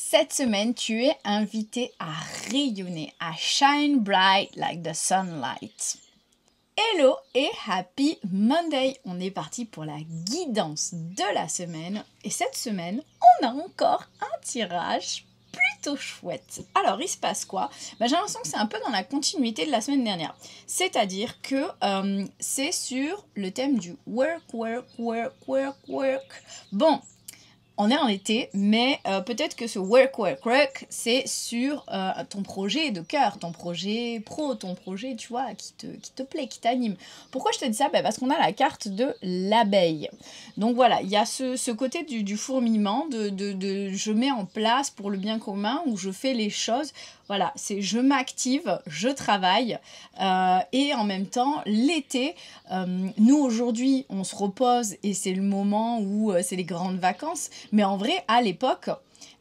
Cette semaine, tu es invité à rayonner, à shine bright like the sunlight. Hello et happy Monday! On est parti pour la guidance de la semaine. Et cette semaine, on a encore un tirage plutôt chouette. Alors, il se passe quoi? J'ai l'impression que c'est un peu dans la continuité de la semaine dernière. C'est-à-dire que c'est sur le thème du work. Bon, on est en été, mais peut-être que ce work, c'est sur ton projet de cœur, ton projet pro, ton projet, tu vois, qui te plaît, qui t'anime. Pourquoi je te dis ça? Parce qu'on a la carte de l'abeille. Donc voilà, il y a ce côté du fourmillement, de je mets en place pour le bien commun, où je fais les choses. Voilà, c'est je m'active, je travaille, et en même temps, l'été, nous aujourd'hui, on se repose et c'est le moment où c'est les grandes vacances. Mais en vrai, à l'époque,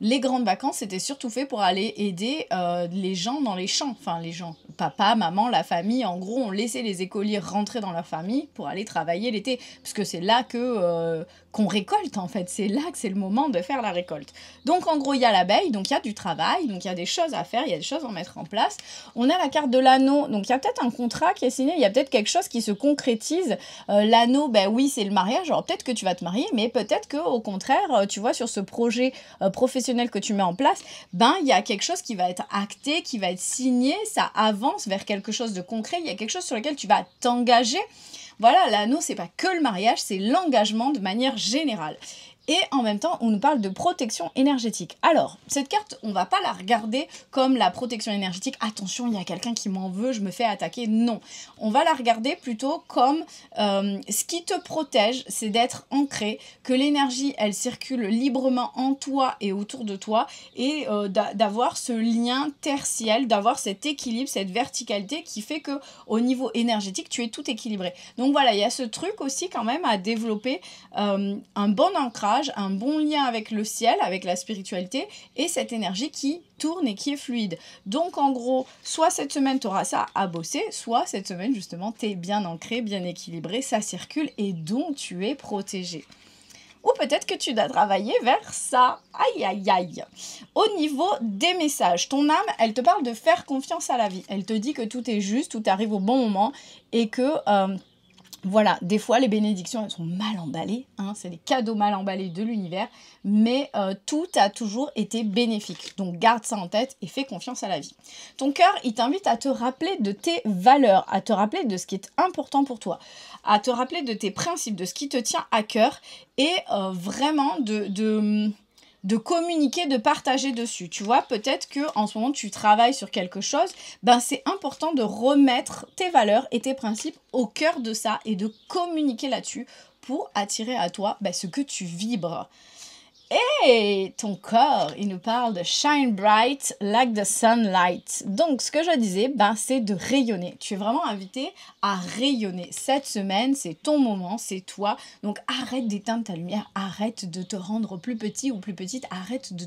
les grandes vacances, c'était surtout fait pour aller aider les gens dans les champs. Enfin, les gens, papa, maman, la famille. En gros, on laissait les écoliers rentrer dans leur famille pour aller travailler l'été. Parce que c'est là qu'on récolte, en fait. C'est là que c'est le moment de faire la récolte. Donc, en gros, il y a l'abeille, donc il y a du travail, donc il y a des choses à faire, il y a des choses à mettre en place. On a la carte de l'anneau, donc il y a peut-être un contrat qui est signé, il y a peut-être quelque chose qui se concrétise. L'anneau, oui, c'est le mariage. Alors, peut-être que tu vas te marier, mais peut-être qu'au contraire, tu vois, sur ce projet professionnel que tu mets en place, il y a quelque chose qui va être acté, qui va être signé, ça avance vers quelque chose de concret, il y a quelque chose sur lequel tu vas t'engager. Voilà, l'anneau, c'est pas que le mariage, c'est l'engagement de manière générale. Et en même temps, on nous parle de protection énergétique. Alors, cette carte, on va pas la regarder comme la protection énergétique. Attention, il y a quelqu'un qui m'en veut, je me fais attaquer. Non. On va la regarder plutôt comme ce qui te protège, c'est d'être ancré, que l'énergie, elle circule librement en toi et autour de toi, et d'avoir ce lien terre-ciel, d'avoir cet équilibre, cette verticalité qui fait que au niveau énergétique, tu es tout équilibré. Donc voilà, il y a ce truc aussi quand même à développer, un bon ancrage, un bon lien avec le ciel, avec la spiritualité et cette énergie qui tourne et qui est fluide. Donc en gros, soit cette semaine tu auras ça à bosser, soit cette semaine justement tu es bien ancré, bien équilibré, ça circule et donc tu es protégé. Ou peut-être que tu dois travailler vers ça. Aïe, aïe, aïe. Au niveau des messages, ton âme, elle te parle de faire confiance à la vie. Elle te dit que tout est juste, tout arrive au bon moment et que... voilà, des fois les bénédictions elles sont mal emballées, hein, c'est des cadeaux mal emballés de l'univers, mais tout a toujours été bénéfique. Donc garde ça en tête et fais confiance à la vie. Ton cœur, il t'invite à te rappeler de tes valeurs, à te rappeler de ce qui est important pour toi, à te rappeler de tes principes, de ce qui te tient à cœur et vraiment de communiquer, de partager dessus. Tu vois, peut-être que en ce moment tu travailles sur quelque chose, c'est important de remettre tes valeurs et tes principes au cœur de ça et de communiquer là-dessus pour attirer à toi ce que tu vibres. Et ton corps, il nous parle de shine bright like the sunlight. Donc, ce que je disais, c'est de rayonner. Tu es vraiment invité à rayonner. Cette semaine, c'est ton moment, c'est toi. Donc, arrête d'éteindre ta lumière, arrête de te rendre plus petit ou plus petite, arrête de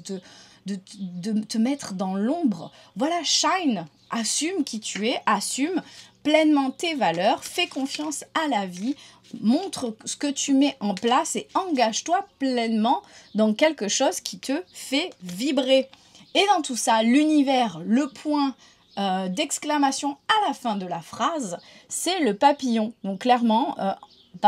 te mettre dans l'ombre. Voilà, shine, assume qui tu es, assume pleinement tes valeurs, fais confiance à la vie, montre ce que tu mets en place et engage-toi pleinement dans quelque chose qui te fait vibrer. Et dans tout ça, l'univers, le point d'exclamation à la fin de la phrase, c'est le papillon. Donc clairement,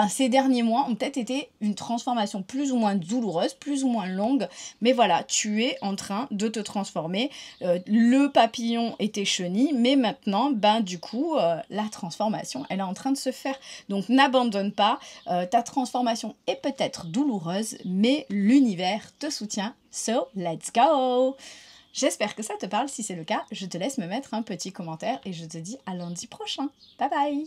ces derniers mois ont peut-être été une transformation plus ou moins douloureuse, plus ou moins longue, mais voilà, tu es en train de te transformer. Le papillon était chenille, mais maintenant, du coup, la transformation, elle est en train de se faire. Donc n'abandonne pas, ta transformation est peut-être douloureuse, mais l'univers te soutient, so let's go! J'espère que ça te parle, si c'est le cas, je te laisse me mettre un petit commentaire et je te dis à lundi prochain. Bye bye!